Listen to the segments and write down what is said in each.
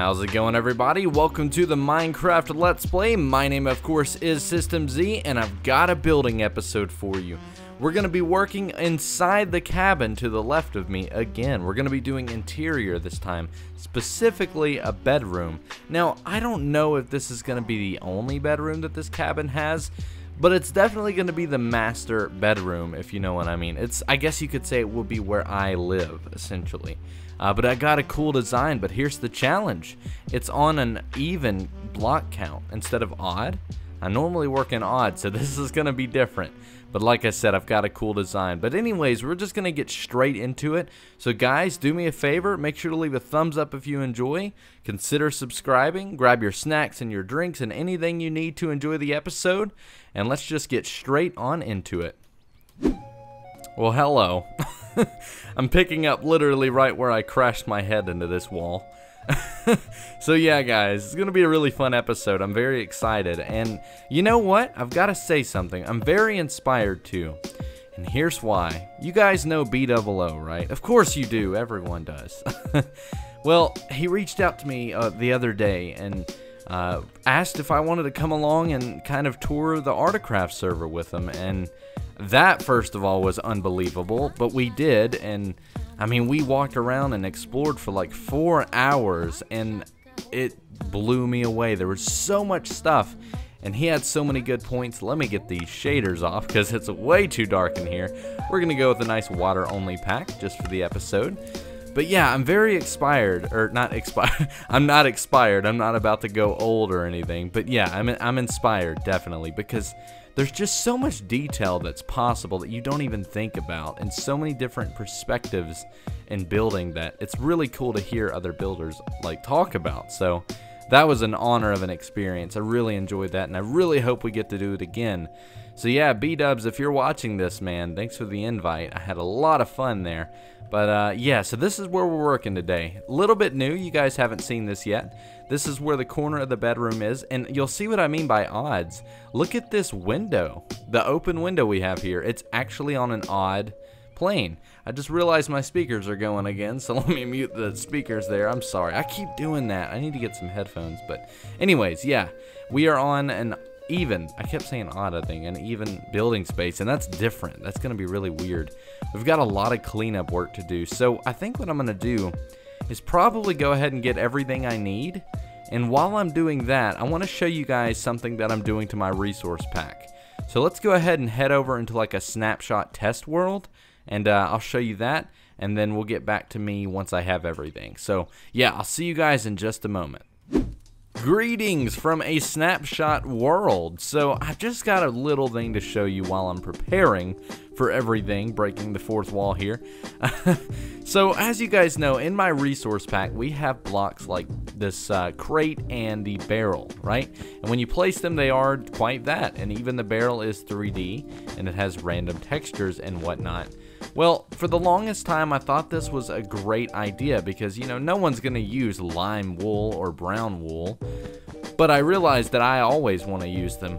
How's it going, everybody? Welcome to the Minecraft Let's Play. My name, of course, is System Z, and I've got a building episode for you. We're going to be working inside the cabin to the left of me again. We're going to be doing interior this time, specifically a bedroom. Now, I don't know if this is going to be the only bedroom that this cabin has, but it's definitely going to be the master bedroom, if you know what I mean. I guess you could say it will be where I live, essentially. But I got a cool design, but here's the challenge. It's on an even block count instead of odd. I normally work in odd, so this is going to be different. But like I said, I've got a cool design. But anyways, we're just going to get straight into it. So guys, do me a favor. Make sure to leave a thumbs up if you enjoy. Consider subscribing. Grab your snacks and your drinks and anything you need to enjoy the episode. And let's just get straight on into it. Well, hello. I'm picking up literally right where I crashed my head into this wall. So yeah, guys, it's gonna be a really fun episode. I'm very excited, and you know what? I've got to say something. I'm very inspired too, and here's why. You guys know B00, right? Of course you do. Everyone does. Well, he reached out to me the other day and asked if I wanted to come along and kind of tour the Hermitcraft server with him, and that, first of all, was unbelievable, but we did, and I mean, we walked around and explored for like 4 hours, and it blew me away. There was so much stuff, and he had so many good points. Let me get these shaders off, because it's way too dark in here. We're going to go with a nice water-only pack, just for the episode. But yeah, I'm very expired, or not expired. I'm not expired. I'm not about to go old or anything, but yeah, I'm inspired, definitely, because there's just so much detail that's possible that you don't even think about, and so many different perspectives in building that it's really cool to hear other builders like talk about. So that was an honor of an experience. I really enjoyed that, and I really hope we get to do it again. So yeah, B-dubs, if you're watching this, man, thanks for the invite. I had a lot of fun there. But yeah, so this is where we're working today. A little bit new. You guys haven't seen this yet. This is where the corner of the bedroom is, and you'll see what I mean by odds. Look at this window, the open window we have here. It's actually on an odd plane. I just realized my speakers are going again, so let me mute the speakers there. I'm sorry. I keep doing that. I need to get some headphones. But anyways, yeah, we are on an even, I kept saying odd, I think, an even building space, and that's different. That's going to be really weird. We've got a lot of cleanup work to do, so I think what I'm going to do is probably go ahead and get everything I need, and while I'm doing that, I want to show you guys something that I'm doing to my resource pack. So let's go ahead and head over into like a snapshot test world, and I'll show you that, and then we'll get back to me once I have everything. So yeah, I'll see you guys in just a moment. Greetings from a snapshot world. So I've just got a little thing to show you while I'm preparing for everything, breaking the fourth wall here. So as you guys know, in my resource pack we have blocks like this crate and the barrel, right? And when you place them, they are quite that, and even the barrel is 3D and it has random textures and whatnot. Well, for the longest time, I thought this was a great idea because, you know, no one's going to use lime wool or brown wool. But I realized that I always want to use them.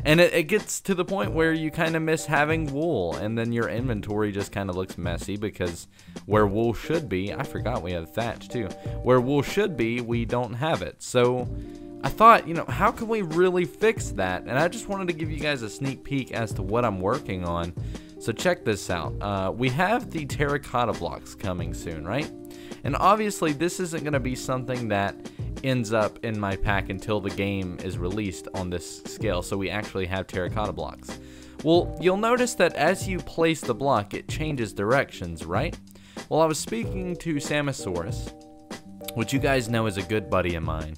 And it gets to the point where you kind of miss having wool, and then your inventory just kind of looks messy because where wool should be, I forgot we had thatch too. Where wool should be, we don't have it. So I thought, you know, how can we really fix that? And I just wanted to give you guys a sneak peek as to what I'm working on. So check this out. We have the terracotta blocks coming soon, right? And obviously this isn't going to be something that ends up in my pack until the game is released on this scale, so we actually have terracotta blocks. Well, you'll notice that as you place the block, it changes directions, right? Well, I was speaking to Samosaurus, which you guys know is a good buddy of mine,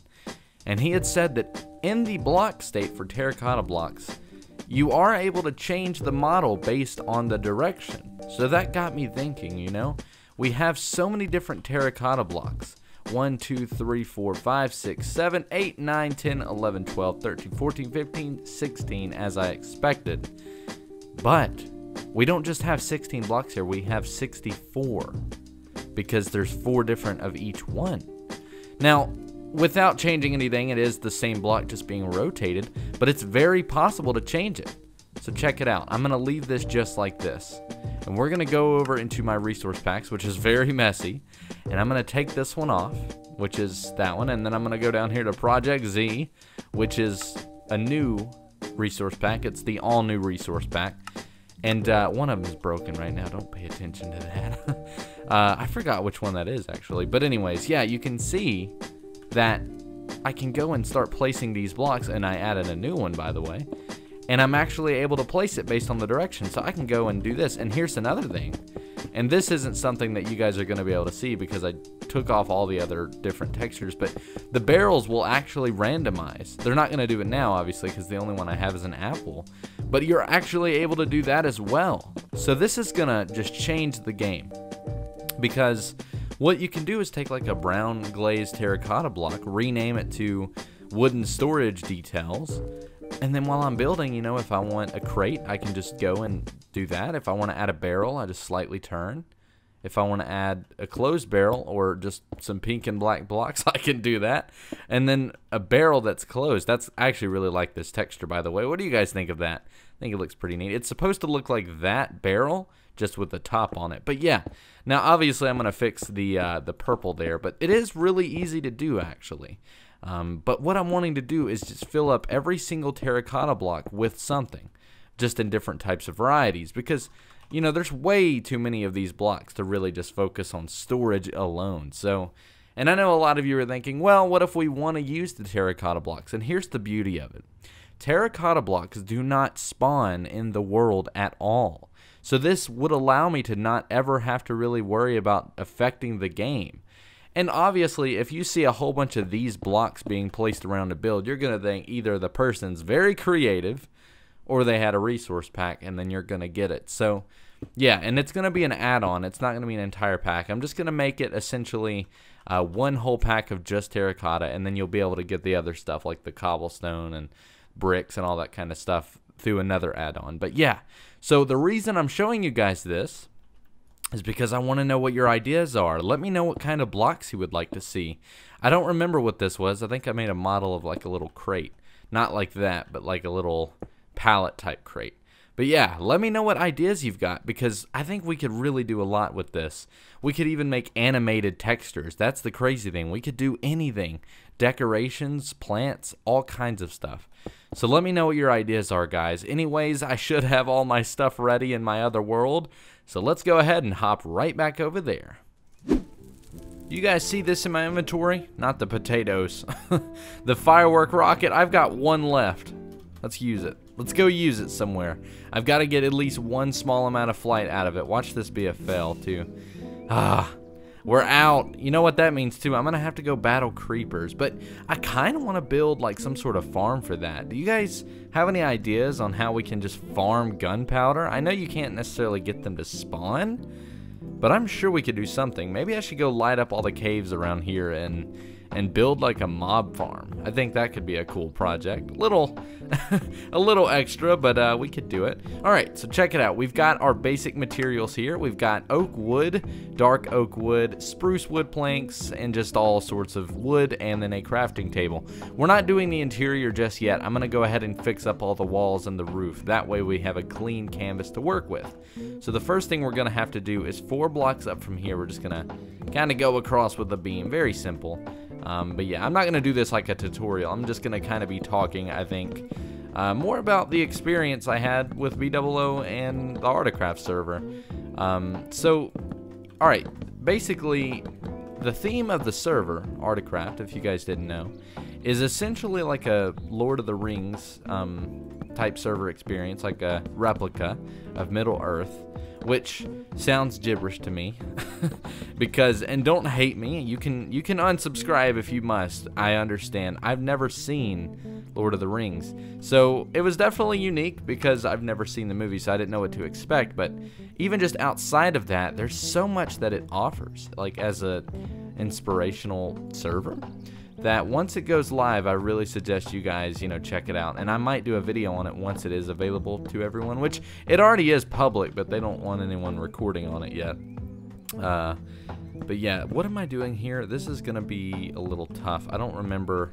and he had said that in the block state for terracotta blocks, you are able to change the model based on the direction. So that got me thinking, you know, we have so many different terracotta blocks. 1, 2, 3, 4, 5, 6, 7, 8, 9, 10, 11, 12, 13, 14, 15, 16, as I expected. But we don't just have 16 blocks here, we have 64. Because there's 4 different of each one. Now, without changing anything, it is the same block just being rotated, but it's very possible to change it. So check it out. I'm going to leave this just like this. And we're going to go over into my resource packs, which is very messy. And I'm going to take this one off. which is that one. And then I'm going to go down here to Project Z, which is a new resource pack. It's the all new resource pack. And one of them is broken right now. Don't pay attention to that. I forgot which one that is, actually. But anyways, yeah, you can see that I can go and start placing these blocks. And I added a new one, by the way. And I'm actually able to place it based on the direction. So I can go and do this. And here's another thing. And this isn't something that you guys are going to be able to see because I took off all the other different textures. But the barrels will actually randomize. They're not going to do it now, obviously, because the only one I have is an apple. But you're actually able to do that as well. So this is going to just change the game. Because what you can do is take like a brown glazed terracotta block, rename it to wooden storage details. And then while I'm building, you know, if I want a crate, I can just go and do that. If I want to add a barrel, I just slightly turn. If I want to add a closed barrel or just some pink and black blocks, I can do that. And then a barrel that's closed. That's I actually really like this texture, by the way. What do you guys think of that? I think it looks pretty neat. It's supposed to look like that barrel, just with the top on it. But yeah, now obviously I'm going to fix the purple there. But it is really easy to do, actually. But what I'm wanting to do is just fill up every single terracotta block with something, just in different types of varieties, because, you know, there's way too many of these blocks to really just focus on storage alone. So, and I know a lot of you are thinking, well, what if we want to use the terracotta blocks? And here's the beauty of it. Terracotta blocks do not spawn in the world at all. So this would allow me to not ever have to really worry about affecting the game. And obviously, if you see a whole bunch of these blocks being placed around a build, you're going to think either the person's very creative or they had a resource pack, and then you're going to get it. So, yeah, and it's going to be an add-on. It's not going to be an entire pack. I'm just going to make it essentially one whole pack of just terracotta, and then you'll be able to get the other stuff like the cobblestone and bricks and all that kind of stuff through another add-on. But, yeah, so the reason I'm showing you guys this is because I want to know what your ideas are. Let me know what kind of blocks you would like to see. I don't remember what this was. I think I made a model of like a little crate. Not like that, but like a little pallet type crate. But yeah, let me know what ideas you've got, because I think we could really do a lot with this. We could even make animated textures. That's the crazy thing. We could do anything. Decorations, plants, all kinds of stuff. So let me know what your ideas are, guys. Anyways, I should have all my stuff ready in my other world. So let's go ahead and hop right back over there. You guys see this in my inventory? Not the potatoes. The firework rocket, I've got one left. Let's use it. Let's go use it somewhere. I've got to get at least one small amount of flight out of it. Watch this be a fail, too. We're out. You know what that means, too? I'm going to have to go battle creepers. But I kind of want to build, like, some sort of farm for that. Do you guys have any ideas on how we can just farm gunpowder? I know you can't necessarily get them to spawn, but I'm sure we could do something. Maybe I should go light up all the caves around here and build like a mob farm. I think that could be a cool project. A little extra, but we could do it. All right, so check it out. We've got our basic materials here. We've got oak wood, dark oak wood, spruce wood planks, and just all sorts of wood, and then a crafting table. We're not doing the interior just yet. I'm gonna go ahead and fix up all the walls and the roof. That way we have a clean canvas to work with. So the first thing we're gonna have to do is 4 blocks up from here. We're just gonna kind of go across with the beam. Very simple. But yeah, I'm not going to do this like a tutorial. I'm just going to kind of be talking, I think, more about the experience I had with BOO and the Hermitcraft server. So, alright, basically, the theme of the server, Hermitcraft, if you guys didn't know, is essentially like a Lord of the Rings type server experience, like a replica of Middle-earth, which sounds gibberish to me. Because, and don't hate me, you can unsubscribe if you must. I understand. I've never seen Lord of the Rings, so it was definitely unique because I've never seen the movie, so I didn't know what to expect. But even just outside of that, there's so much that it offers, like as a inspirational server, that once it goes live, I really suggest you guys, check it out. And I might do a video on it once it is available to everyone, which it already is public, but they don't want anyone recording on it yet. But yeah, what am I doing here? This is going to be a little tough. I don't remember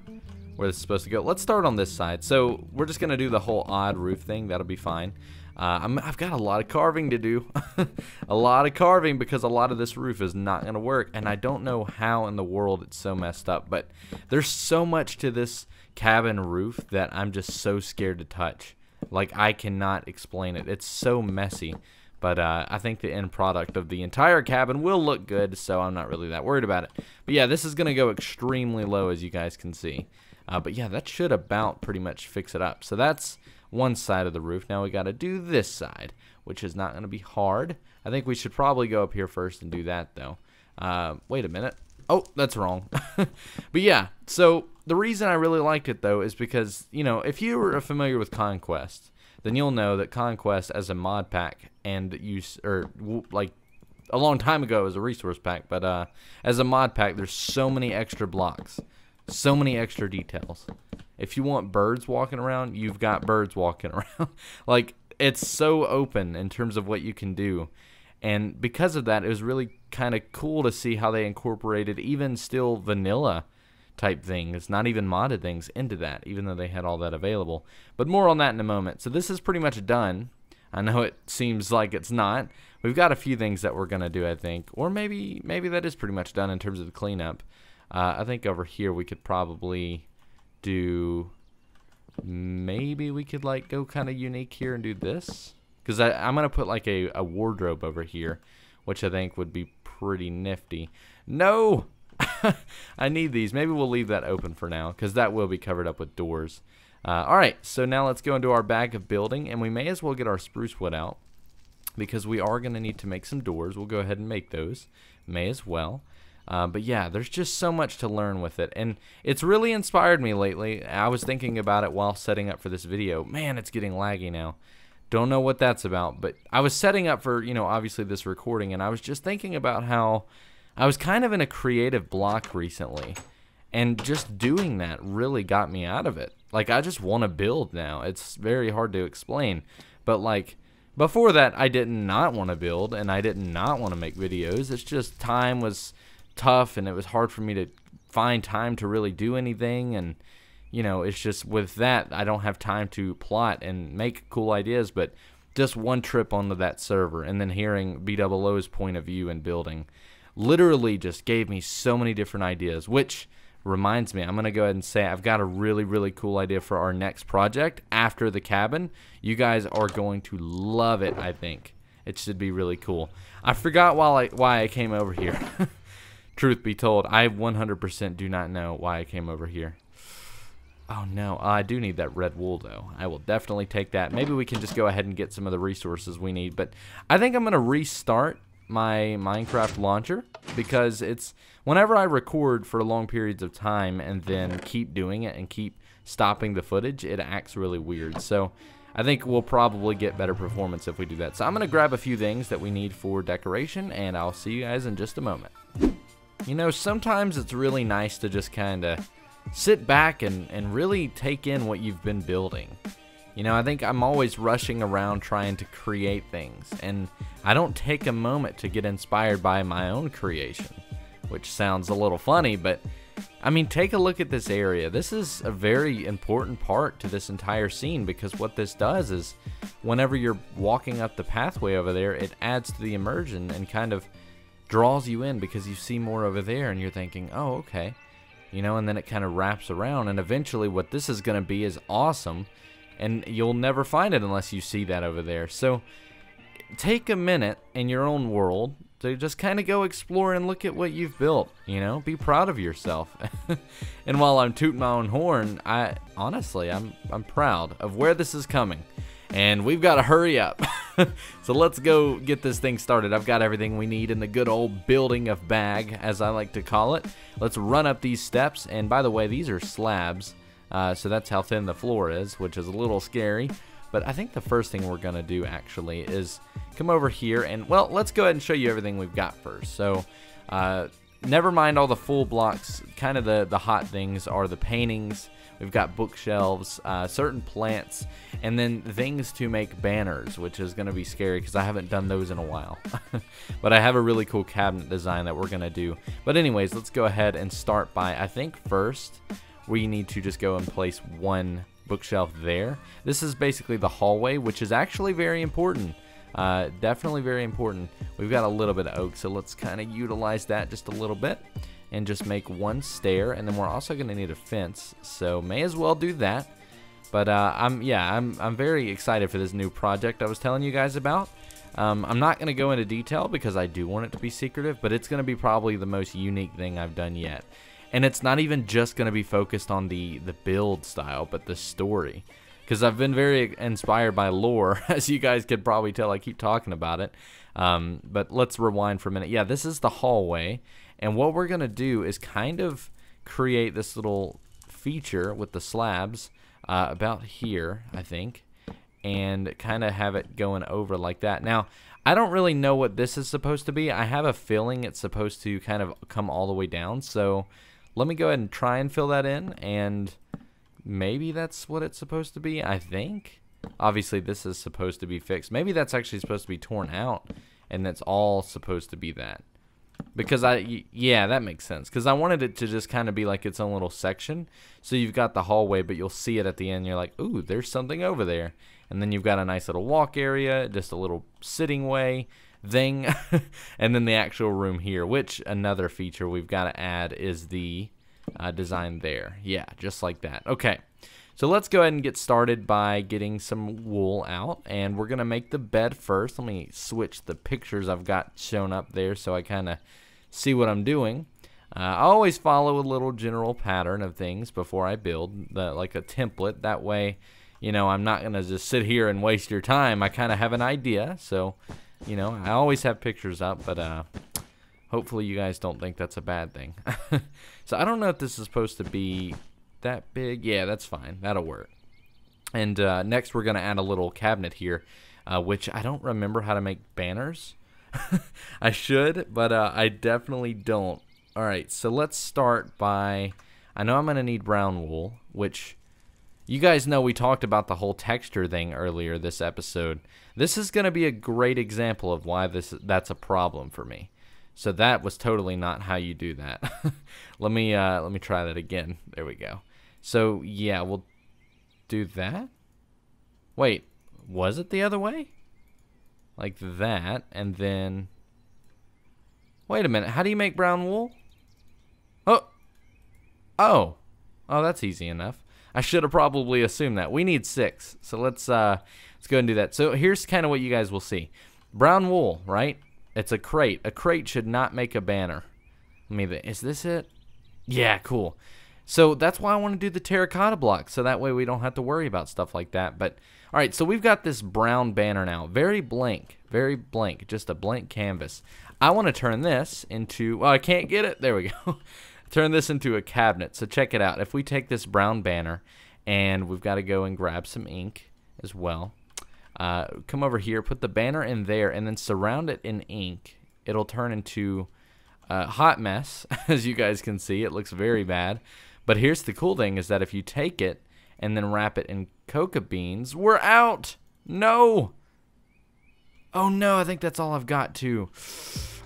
where this is supposed to go. Let's start on this side. So we're just gonna do the whole odd roof thing. That'll be fine. I've got a lot of carving to do. A lot of carving because a lot of this roof is not gonna work, and I don't know how in the world it's so messed up, but there's so much to this cabin roof that I'm just so scared to touch. Like, I cannot explain it. It's so messy. But I think the end product of the entire cabin will look good, so I'm not really that worried about it. But yeah, this is going to go extremely low, as you guys can see. But yeah, that should about pretty much fix it up. So that's one side of the roof. Now we got to do this side, which is not going to be hard. I think we should probably go up here first and do that, though. Wait a minute. Oh, that's wrong. But yeah, so the reason I really liked it, though, is because, you know, if you were familiar with Conquest, then you'll know that Conquest as a mod pack, and like a long time ago as a resource pack, but as a mod pack, there's so many extra blocks, so many extra details. If you want birds walking around, you've got birds walking around. Like, it's so open in terms of what you can do. And because of that, it was really kind of cool to see how they incorporated even still vanilla type things, not even modded things, into that, even though they had all that available. But more on that in a moment. So this is pretty much done. I know it seems like it's not. We've got a few things that we're going to do, I think. Or maybe that is pretty much done in terms of the cleanup. I think over here we could probably do... Maybe we could, like, go kind of unique here and do this. Because I'm going to put, like, a wardrobe over here, which I think would be pretty nifty. No! I need these. Maybe we'll leave that open for now, because that will be covered up with doors. Alright, so now let's go into our bag of building, and we may as well get our spruce wood out, because we are going to need to make some doors. We'll go ahead and make those. May as well. But yeah, there's just so much to learn with it, and it's really inspired me lately. I was thinking about it while setting up for this video. Man, it's getting laggy now. Don't know what that's about, but I was setting up for, you know, obviously this recording, and I was just thinking about how I was kind of in a creative block recently, and just doing that really got me out of it. Like, I just want to build now. It's very hard to explain, but like, before that, I did not want to build, and I did not want to make videos. It's just time was tough, and it was hard for me to find time to really do anything, and you know, it's just with that, I don't have time to plot and make cool ideas, but just one trip onto that server and then hearing BOO's point of view and building literally just gave me so many different ideas, which reminds me, I'm going to go ahead and say I've got a really, really cool idea for our next project after the cabin. You guys are going to love it, I think. It should be really cool. I forgot why I came over here. Truth be told, I 100% do not know why I came over here. Oh no, I do need that red wool though. I will definitely take that. Maybe we can just go ahead and get some of the resources we need. But I think I'm going to restart my Minecraft launcher, because it's whenever I record for long periods of time and then keep doing it and keep stopping the footage, it acts really weird. So I think we'll probably get better performance if we do that. So I'm going to grab a few things that we need for decoration, and I'll see you guys in just a moment. You know, sometimes it's really nice to just kind of sit back and really take in what you've been building. You know, I think I'm always rushing around trying to create things, and I don't take a moment to get inspired by my own creation, which sounds a little funny, but I mean, take a look at this area. This is a very important part to this entire scene, because what this does is whenever you're walking up the pathway over there, it adds to the immersion and kind of draws you in, because you see more over there and you're thinking, oh, okay. You know, and then it kind of wraps around, and eventually what this is going to be is awesome, and you'll never find it unless you see that over there. So take a minute in your own world to just kind of go explore and look at what you've built. You know, be proud of yourself. And while I'm tooting my own horn, honestly, I'm proud of where this is coming. And we've got to hurry up. So let's go get this thing started. I've got everything we need in the good old building of bag, as I like to call it. Let's run up these steps. And by the way, these are slabs. So that's how thin the floor is, which is a little scary. But I think the first thing we're going to do, actually, is come over here. And, well, let's go ahead and show you everything we've got first. So, never mind all the full blocks. Kind of the hot things are the paintings. We've got bookshelves, certain plants, and then things to make banners, which is going to be scary because I haven't done those in a while. But I have a really cool cabinet design that we're going to do. But anyways, let's go ahead and start by, I think first, we need to just go and place one bookshelf there. This is basically the hallway, which is actually very important. Definitely very important. We've got a little bit of oak, so let's kind of utilize that just a little bit and just make one stair, and then we're also going to need a fence, so may as well do that. But I'm very excited for this new project I was telling you guys about. I'm not going to go into detail because I do want it to be secretive, but it's going to be probably the most unique thing I've done yet. And it's not even just going to be focused on the build style, but the story. Because I've been very inspired by lore, as you guys could probably tell. I keep talking about it. But let's rewind for a minute. Yeah, this is the hallway. And what we're going to do is kind of create this little feature with the slabs about here, I think. And kind of have it going over like that. Now, I don't really know what this is supposed to be. I have a feeling it's supposed to kind of come all the way down. So let me go ahead and try and fill that in, and maybe that's what it's supposed to be, I think. Obviously, this is supposed to be fixed. Maybe that's actually supposed to be torn out, and that's all supposed to be that. Because yeah, that makes sense. Because I wanted it to just kind of be like its own little section. So you've got the hallway, but you'll see it at the end. You're like, ooh, there's something over there. And then you've got a nice little walk area, just a little sitting way thing. And then the actual room here, which another feature we've got to add is the design there. Yeah, just like that. Okay, so let's go ahead and get started by getting some wool out, and we're gonna make the bed first. Let me switch the pictures I've got shown up there so I kind of see what I'm doing. I always follow a little general pattern of things before I build, like a template. That way, you know, I'm not gonna just sit here and waste your time. I kind of have an idea, so you know, I always have pictures up, but hopefully you guys don't think that's a bad thing. So I don't know if this is supposed to be that big. Yeah, that's fine. That'll work. And next we're going to add a little cabinet here, which I don't remember how to make banners. I should, but I definitely don't. All right, so let's start by, I know I'm going to need brown wool, which you guys know we talked about the whole texture thing earlier this episode. This is going to be a great example of why that's a problem for me. So that was totally not how you do that. Let me try that again. There we go. So yeah, we'll do that. Wait, was it the other way? Like that, and then wait a minute. How do you make brown wool? Oh, that's easy enough. I should have probably assumed that. We need 6, so let's go ahead and do that. So here's kind of what you guys will see. Brown wool, right? It's a crate. A crate should not make a banner. Is this it? Yeah, cool. So that's why I want to do the terracotta block, so that way we don't have to worry about stuff like that. But all right, so we've got this brown banner now. Very blank, just a blank canvas. I want to turn this into, well, I can't get it. There we go. Turn this into a cabinet. So check it out. If we take this brown banner, and we've got to go and grab some ink as well. Come over here, put the banner in there, and then surround it in ink. It'll turn into a hot mess, as you guys can see. It looks very bad. But here's the cool thing, is that if you take it and then wrap it in coca beans, we're out! No! Oh no, I think that's all I've got too.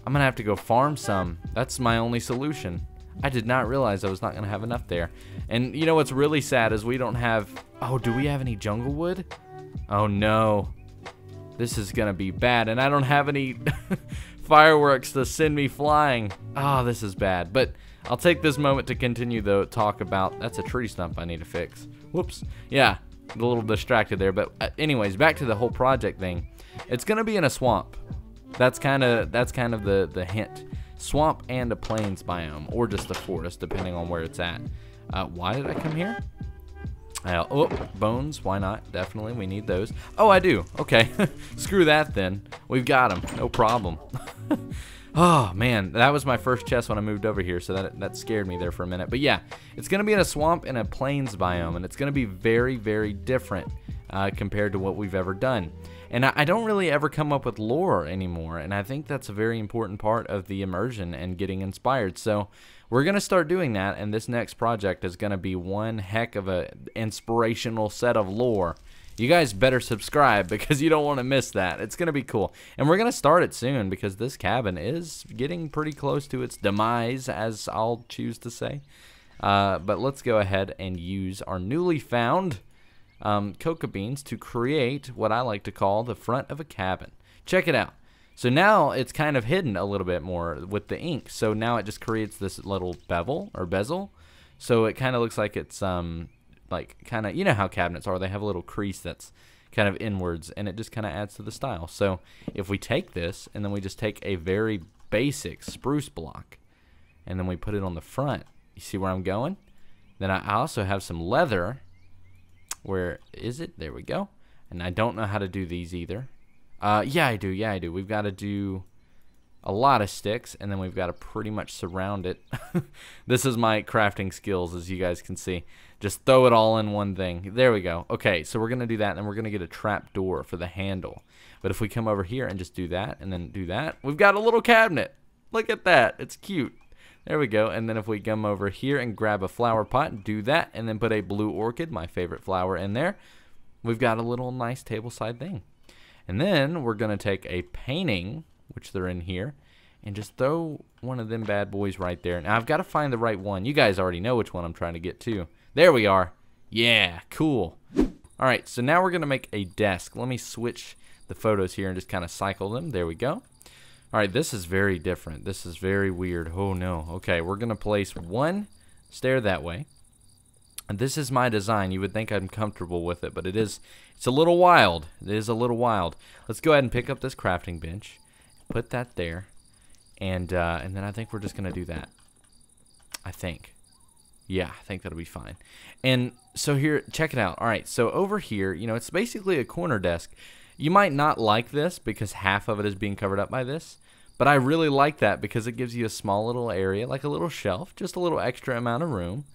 I'm gonna have to go farm some. That's my only solution. I did not realize I was not gonna have enough there. And you know what's really sad is we don't have, oh, do we have any jungle wood? Oh no, this is gonna be bad, and I don't have any fireworks to send me flying. Oh, this is bad, but I'll take this moment to continue the talk about, that's a tree stump I need to fix. Whoops, yeah, a little distracted there, but anyways, back to the whole project thing. It's gonna be in a swamp. That's kind of the hint. Swamp and a plains biome, or just a forest, depending on where it's at. Why did I come here? Oh, bones, why not? Definitely, we need those. Oh, I do. Okay, screw that then. We've got them, no problem. Oh, man, that was my first chest when I moved over here, so that scared me there for a minute. But yeah, it's going to be in a swamp and a plains biome, and it's going to be very, very different compared to what we've ever done. And I don't really ever come up with lore anymore, and I think that's a very important part of the immersion and getting inspired. So we're going to start doing that, and this next project is going to be one heck of a inspirational set of lore. You guys better subscribe because you don't want to miss that. It's going to be cool. And we're going to start it soon because this cabin is getting pretty close to its demise, as I'll choose to say. But let's go ahead and use our newly found cocoa beans to create what I like to call the front of a cabin. Check it out. So now it's kind of hidden a little bit more with the ink. So now it just creates this little bevel or bezel. So it kind of looks like it's like kind of, you know how cabinets are. They have a little crease that's kind of inwards, and it just kind of adds to the style. So if we take this and then we just take a very basic spruce block and then we put it on the front, you see where I'm going? Then I also have some leather. Where is it? There we go. And I don't know how to do these either. Yeah, I do. We've got to do a lot of sticks, and then we've got to pretty much surround it. This is my crafting skills, as you guys can see. Just throw it all in one thing. There we go. Okay, so we're going to do that, and then we're going to get a trap door for the handle. But if we come over here and just do that, and then do that, we've got a little cabinet. Look at that. It's cute. There we go. And then if we come over here and grab a flower pot, do that, and then put a blue orchid, my favorite flower, in there, we've got a little nice tableside thing. And then we're going to take a painting, which they're in here, and just throw one of them bad boys right there. Now, I've got to find the right one. You guys already know which one I'm trying to get to. There we are. Yeah, cool. All right, so now we're going to make a desk. Let me switch the photos here and just kind of cycle them. There we go. All right, this is very different. This is very weird. Oh, no. Okay, we're going to place one stair that way. And this is my design. You would think I'm comfortable with it, but it's a little wild. It is a little wild. Let's go ahead and pick up this crafting bench, put that there, and then I think we're just going to do that. I think. Yeah, I think that'll be fine. And so here, check it out. All right, so over here, you know, it's basically a corner desk. You might not like this because half of it is being covered up by this, but I really like that because it gives you a small little area, like a little shelf, just a little extra amount of room.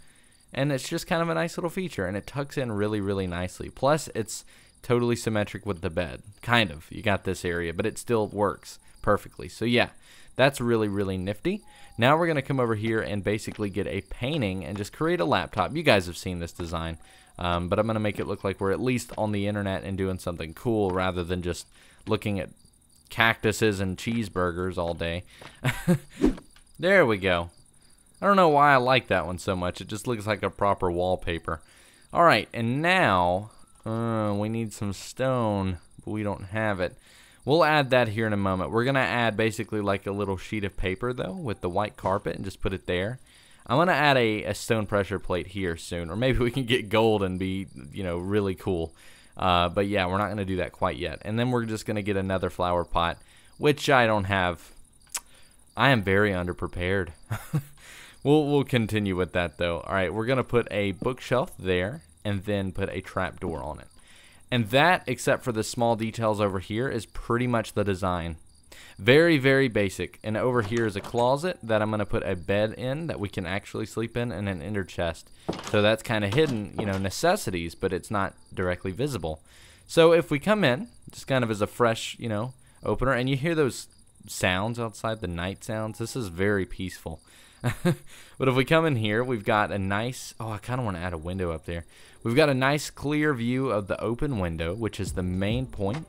And it's just kind of a nice little feature, and it tucks in really, really nicely. Plus, it's totally symmetric with the bed. Kind of. You got this area, but it still works perfectly. So, yeah, that's really, really nifty. Now we're going to come over here and basically get a painting and just create a laptop. You guys have seen this design, but I'm going to make it look like we're at least on the internet and doing something cool rather than just looking at cactuses and cheeseburgers all day. There we go. I don't know why I like that one so much. It just looks like a proper wallpaper. All right, and now we need some stone, but we don't have it. We'll add that here in a moment. We're going to add basically like a little sheet of paper, though, with the white carpet and just put it there. I'm going to add a stone pressure plate here soon, or maybe we can get gold and be, you know, really cool. But, yeah, we're not going to do that quite yet. And then we're just going to get another flower pot, which I don't have. I am very underprepared. We'll continue with that, though. All right, we're going to put a bookshelf there and then put a trap door on it. And that, except for the small details over here, is pretty much the design. Very, very basic. And over here is a closet that I'm going to put a bed in that we can actually sleep in, and an inner chest. So that's kind of hidden, you know, necessities, but it's not directly visible. So if we come in, just kind of as a fresh, you know, opener, and you hear those sounds outside, the night sounds, this is very peaceful. But if we come in here, we've got a nice, I kind of want to add a window up there. We've got a nice clear view of the open window, which is the main point.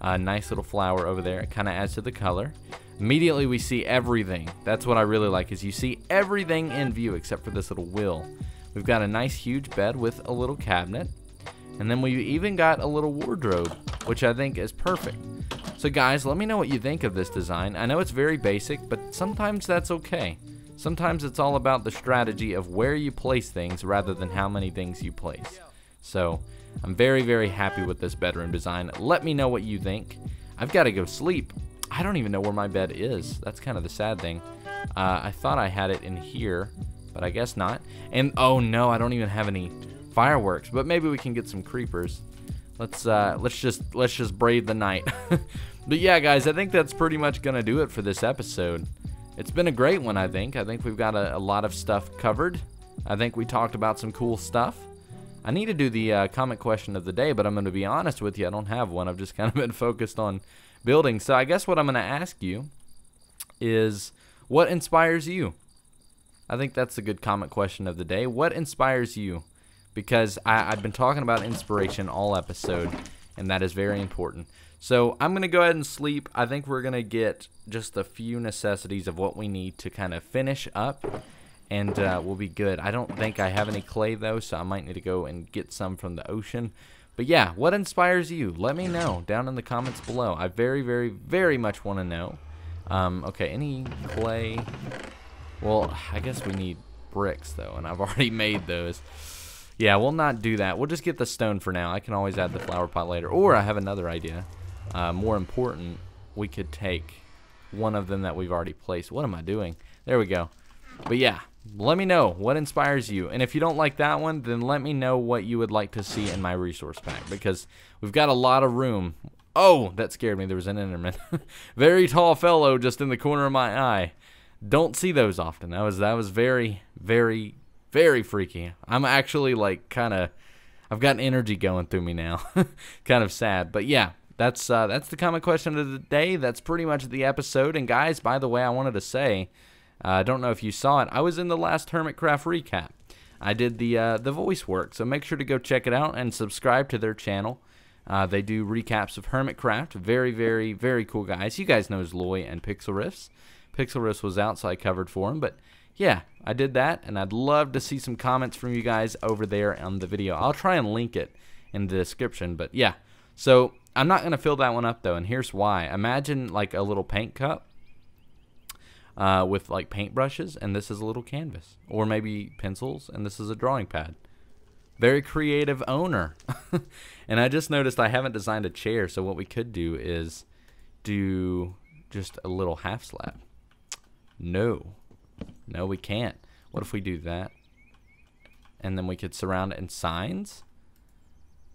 A nice little flower over there. It kind of adds to the color. Immediately we see everything. That's what I really like, is you see everything in view except for this little wheel. We've got a nice huge bed with a little cabinet. And then we even got a little wardrobe, which I think is perfect. So guys, let me know what you think of this design. I know it's very basic, but sometimes that's okay. Sometimes it's all about the strategy of where you place things rather than how many things you place. So, I'm very, very happy with this bedroom design. Let me know what you think. I've got to go sleep. I don't even know where my bed is. That's kind of the sad thing. I thought I had it in here, but I guess not. And, oh no, I don't even have any fireworks, but maybe we can get some creepers. Let's just brave the night. But yeah, guys, I think that's pretty much going to do it for this episode. It's been a great one, I think. I think we've got a lot of stuff covered. I think we talked about some cool stuff. I need to do the comment question of the day, but I'm going to be honest with you, I don't have one. I've just kind of been focused on building. So I guess what I'm going to ask you is, what inspires you? I think that's a good comment question of the day. What inspires you? Because I've been talking about inspiration all episode, and that is very important. So I'm going to go ahead and sleep. I think we're going to get just a few necessities of what we need to kind of finish up. and we'll be good. I don't think I have any clay though, so I might need to go and get some from the ocean. But yeah, what inspires you? Let me know down in the comments below. I very, very, very much want to know. Okay, any clay? Well, I guess we need bricks though, and I've already made those. Yeah, we'll not do that. We'll just get the stone for now. I can always add the flower pot later. Or I have another idea. More important, we could take one of them that we've already placed. What am I doing? There we go. But yeah, let me know what inspires you. And if you don't like that one, then let me know what you would like to see in my resource pack, because we've got a lot of room. Oh, that scared me. There was an Enderman. Very tall fellow just in the corner of my eye. Don't see those often. That was very, very, very freaky. I'm actually like I've got energy going through me now. Kind of sad. But yeah, that's the comment question of the day. That's pretty much the episode. And guys, by the way, I wanted to say, I don't know if you saw it. I was in the last Hermitcraft Recap. I did the voice work, so make sure to go check it out and subscribe to their channel. They do recaps of Hermitcraft. Very, very, very cool guys. You guys know Loy and Pixel Riffs. Pixel Riffs was out, so I covered for him. But yeah, I did that, and I'd love to see some comments from you guys over there on the video. I'll try and link it in the description. But yeah, so I'm not going to fill that one up, though, and here's why. Imagine like a little paint cup. With like paintbrushes, and this is a little canvas, or maybe pencils, and this is a drawing pad. Very creative owner. And I just noticed I haven't designed a chair, so what we could do is do just a little half slab. No, we can't. What if we do that, and then we could surround it in signs?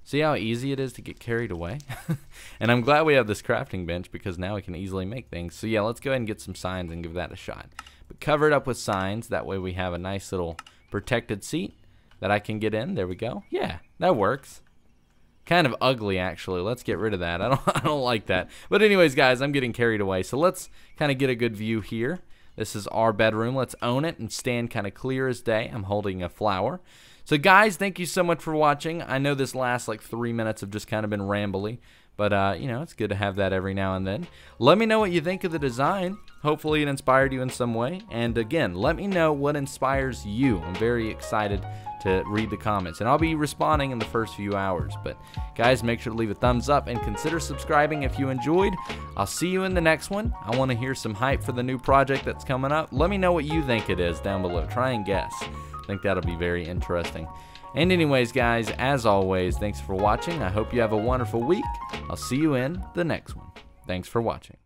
See how easy it is to get carried away? And I'm glad we have this crafting bench, because now we can easily make things. So yeah, let's go ahead and get some signs and give that a shot. But cover it up with signs. That way we have a nice little protected seat that I can get in. There we go. Yeah, that works. Kind of ugly, actually. Let's get rid of that. I don't like that. But anyways, guys, I'm getting carried away. So let's kind of get a good view here. This is our bedroom. Let's own it and stand kind of clear as day. I'm holding a flower. So guys, thank you so much for watching. I know this last like 3 minutes have just kind of been rambly, but you know, it's good to have that every now and then. Let me know what you think of the design. Hopefully it inspired you in some way. And again, let me know what inspires you. I'm very excited to read the comments, and I'll be responding in the first few hours. But guys, make sure to leave a thumbs up and consider subscribing if you enjoyed. I'll see you in the next one. I want to hear some hype for the new project that's coming up. Let me know what you think it is down below. Try and guess. I think that'll be very interesting. And anyways, guys, as always, thanks for watching. I hope you have a wonderful week. I'll see you in the next one. Thanks for watching.